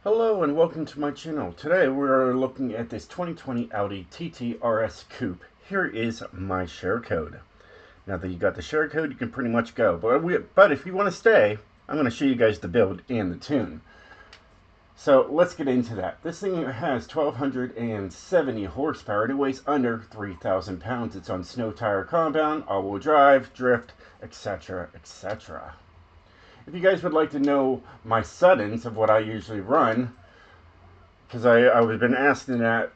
Hello and welcome to my channel. Today we're looking at this 2020 Audi TT RS Coupe. Here is my share code. Now that you got the share code, you can pretty much go. But if you want to stay, I'm going to show you guys the build and the tune. So let's get into that. This thing has 1,270 horsepower. It weighs under 3,000 pounds. It's on snow tire compound, all-wheel drive, drift, etc., etc. If you guys would like to know my settings of what I usually run, because I've been asking that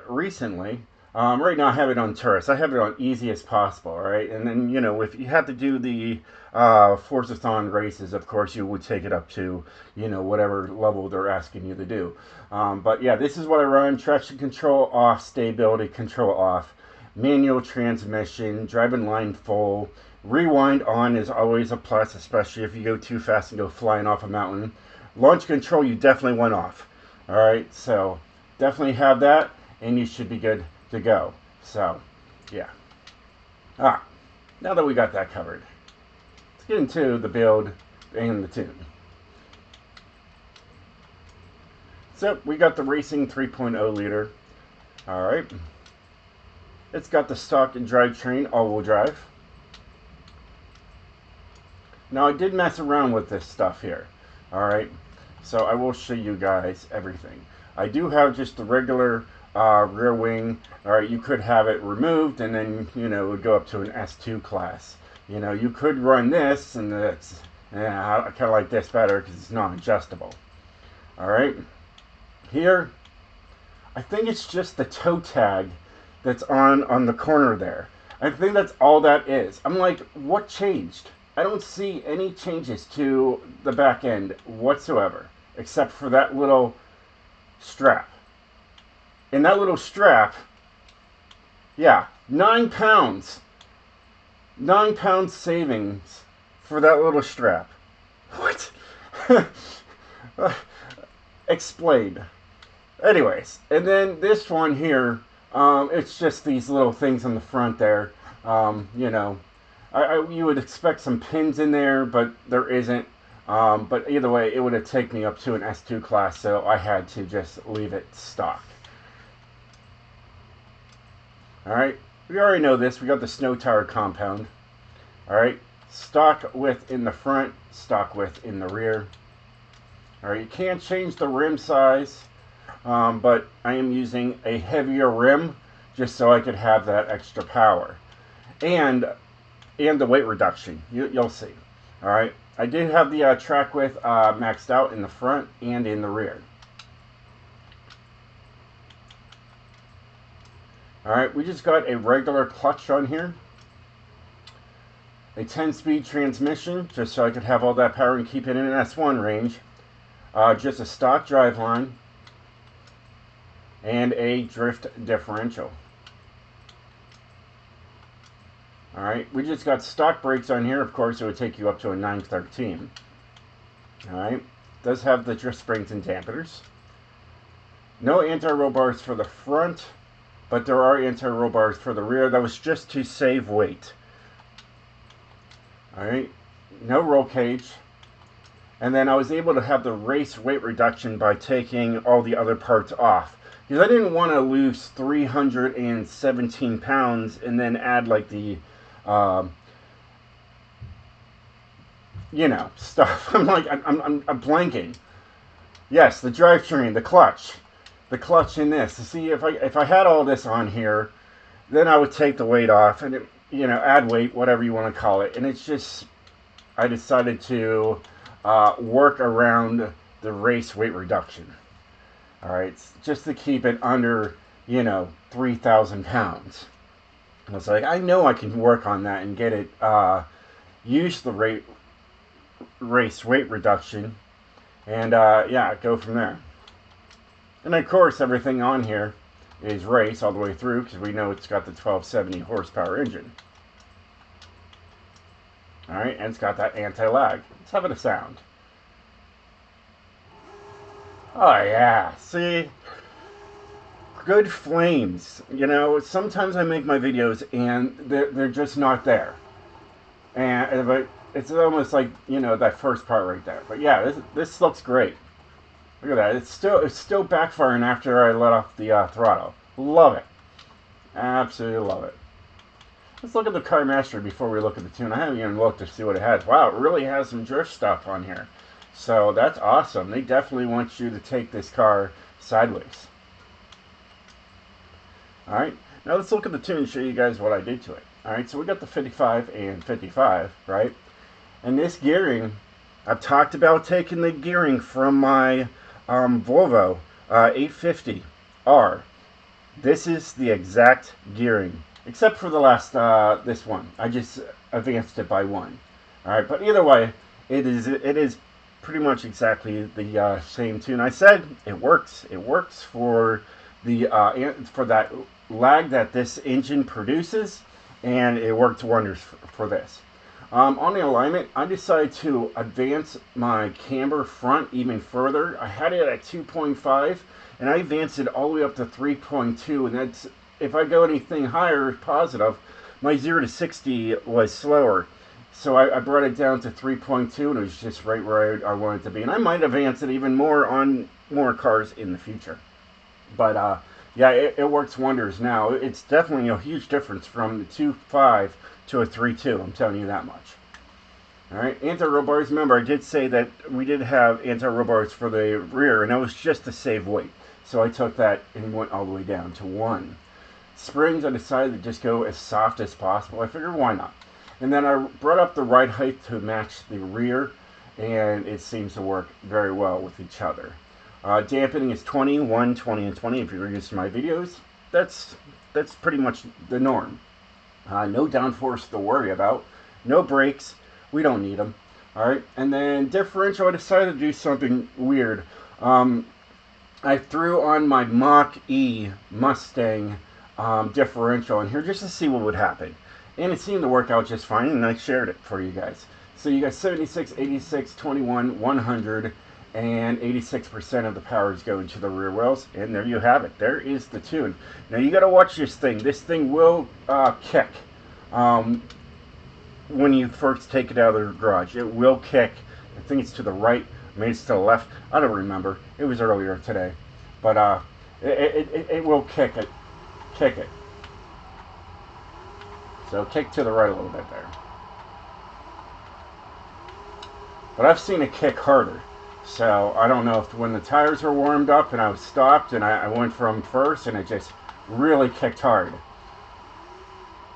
recently. Right now I have it on tourist. I have it on easy as possible, right? And then, you know, if you have to do the Forzathon races, of course, you would take it up to, you know, whatever level they're asking you to do. But yeah, this is what I run. Traction control off, stability control off, manual transmission, driving line full. Rewind on is always a plus, especially if you go too fast and go flying off a mountain. Launch control, you definitely went off. Alright, so definitely have that, and you should be good to go. So, yeah. Now that we got that covered, let's get into the build and the tune. So, we got the Racing 3.0 liter. Alright. It's got the stock and drivetrain all-wheel drive. Now, I did mess around with this stuff here. Alright. So I will show you guys everything. I do have just the regular rear wing. Alright, you could have it removed and then, you know, it would go up to an S2 class. You know, you could run this, and that's, I kind of like this better because it's non-adjustable. Alright, here, I think it's just the toe tag that's on the corner there. I think that's all that is. I'm like, what changed? I don't see any changes to the back end whatsoever, except for that little strap. And that little strap, yeah, 9 pounds. 9 pounds savings for that little strap. What? Explain. Anyways, and then this one here, it's just these little things on the front there, you know. You would expect some pins in there, but there isn't. But either way, it would have taken me up to an S2 class, so I had to just leave it stock. Alright, we already know this. We got the snow tire compound. Alright, stock width in the front, stock width in the rear. Alright, you can change the rim size, but I am using a heavier rim just so I could have that extra power. And the weight reduction, you'll see. Alright, I did have the track width maxed out in the front and in the rear. Alright, we just got a regular clutch on here. A 10-speed transmission, just so I could have all that power and keep it in an S1 range. Just a stock driveline. And a drift differential. Alright, we just got stock brakes on here. Of course, it would take you up to a 913. Alright, does have the drift springs and dampeners. No anti-roll bars for the front, but there are anti-roll bars for the rear. That was just to save weight. Alright, no roll cage. And then I was able to have the race weight reduction by taking all the other parts off. Because I didn't want to lose 317 pounds and then add like the you know, stuff. I'm like, I'm blanking. Yes, the drivetrain, the clutch in this. See, if I had all this on here, then I would take the weight off and, you know, add weight, whatever you want to call it. And it's just, I decided to work around the race weight reduction. All right, just to keep it under, you know, 3,000 pounds. I was like, I know I can work on that and get it, use the race weight reduction, and yeah, go from there. And of course, everything on here is race all the way through, because we know it's got the 1270 horsepower engine. Alright, and it's got that anti-lag. Let's have it a sound. Oh yeah, see? Good flames. You know, sometimes I make my videos and they're just not there. But it's almost like, you know, that first part right there. But yeah, this looks great. Look at that. It's still backfiring after I let off the throttle. Love it. Absolutely love it. Let's look at the car mastery before we look at the tune. I haven't even looked to see what it has. Wow, it really has some drift stuff on here. So that's awesome. They definitely want you to take this car sideways. Alright, now let's look at the tune and show you guys what I did to it. Alright, so we got the 55 and 55, right? And this gearing, I've talked about taking the gearing from my Volvo 850R. This is the exact gearing, except for the last, this one. I just advanced it by one. Alright, but either way, it is pretty much exactly the same tune. I said it works. It works for the for that lag that this engine produces, and it worked wonders for this. On the alignment, I decided to advance my camber front even further. I had it at 2.5, and I advanced it all the way up to 3.2, and that's, if I go anything higher, positive, my 0 to 60 was slower. So I brought it down to 3.2, and it was just right where I wanted it to be. And I might advance it even more on more cars in the future. But yeah, it works wonders now. It's definitely a huge difference from the 2.5 to a 3.2, I'm telling you that much. Alright, anti-roll bars. Remember, I did say that we did have anti-roll bars for the rear, and that was just to save weight. So I took that and went all the way down to 1. Springs, I decided to just go as soft as possible. I figured, why not? And then I brought up the ride height to match the rear, and it seems to work very well with each other. Dampening is 20, 1, 20, and 20. If you're used to my videos, that's pretty much the norm. No downforce to worry about. No brakes. We don't need them. Alright, and then differential, I decided to do something weird. I threw on my Mach-E Mustang differential in here just to see what would happen. And it seemed to work out just fine, and I shared it for you guys. So you got 76, 86, 21, 100, and 86% of the power is going to the rear wheels. And there you have it. There is the tune. Now you got to watch this thing. This thing will kick when you first take it out of the garage. It will kick. I think it's to the right. Maybe it's to the left. I don't remember. It was earlier today. But it will kick it. Kick it. So kick to the right a little bit there. But I've seen it kick harder. So I don't know if when the tires were warmed up and I was stopped and I went from first and it just really kicked hard.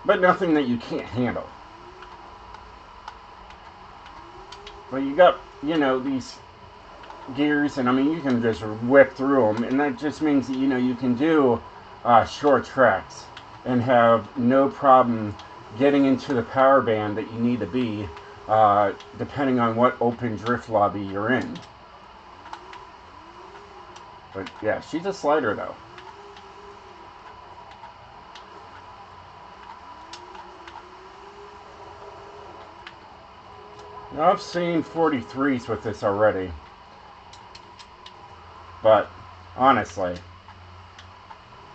But nothing that you can't handle. But you got, you know, these gears, and I mean, you can just whip through them, and that just means that, you know, you can do short tracks and have no problem getting into the power band that you need to be, depending on what open drift lobby you're in. But yeah, she's a slider though. Now, I've seen 43s with this already, but honestly,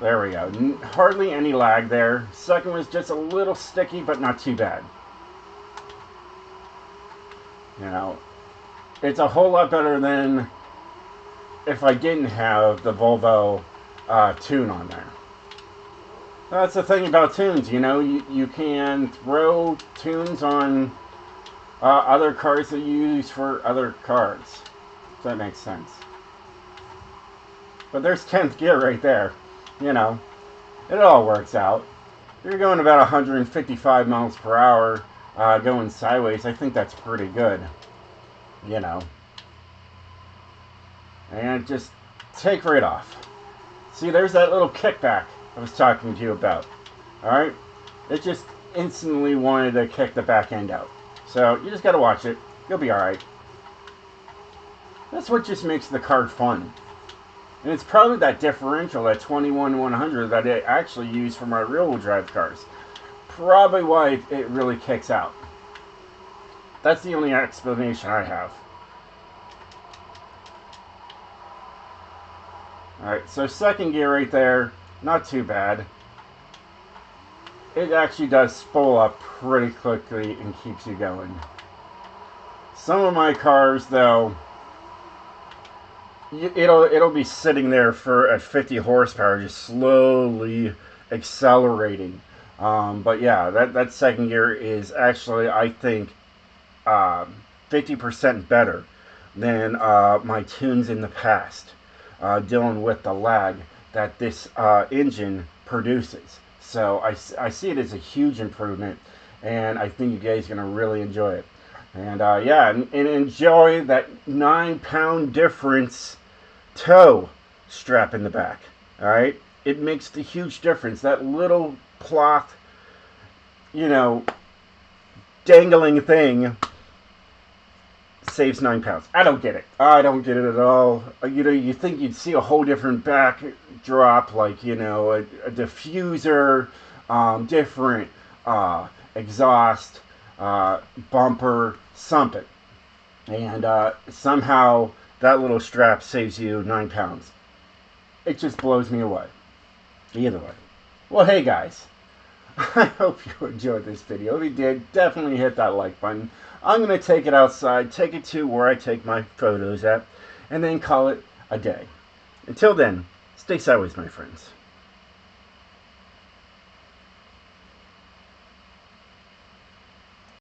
there we go. Hardly any lag there. Second was just a little sticky, but not too bad. You know, it's a whole lot better than if I didn't have the Volvo tune on there. That's the thing about tunes, you know, you can throw tunes on other cars that you use for other cars. If that makes sense. But there's 10th gear right there. You know, it all works out. You're going about 155 miles per hour going sideways. I think that's pretty good. You know. And just take right off. See, there's that little kickback I was talking to you about. Alright? It just instantly wanted to kick the back end out. So, you just gotta watch it. You'll be alright. That's what just makes the car fun. And it's probably that differential, that 21-100, that I actually use for my rear-wheel drive cars. Probably why it really kicks out. That's the only explanation I have. Alright, so second gear right there, not too bad. It actually does spool up pretty quickly and keeps you going. Some of my cars, though, it'll be sitting there for at 50 horsepower, just slowly accelerating. But yeah, that second gear is actually, I think, 50% better than my tunes in the past, dealing with the lag that this engine produces. So I see it as a huge improvement, and I think you guys are going to really enjoy it. And yeah, and enjoy that 9 pound difference toe strap in the back. All right, it makes the huge difference. That little cloth, you know, dangling thing saves 9 pounds. I don't get it. I don't get it at all. You know, you think you'd see a whole different backdrop, like, you know, a diffuser, different exhaust, bumper, something. And somehow that little strap saves you 9 pounds. It just blows me away. Either way. Well, hey guys. I hope you enjoyed this video. If you did, definitely hit that like button. I'm going to take it outside, take it to where I take my photos at, and then call it a day. Until then, stay sideways, my friends.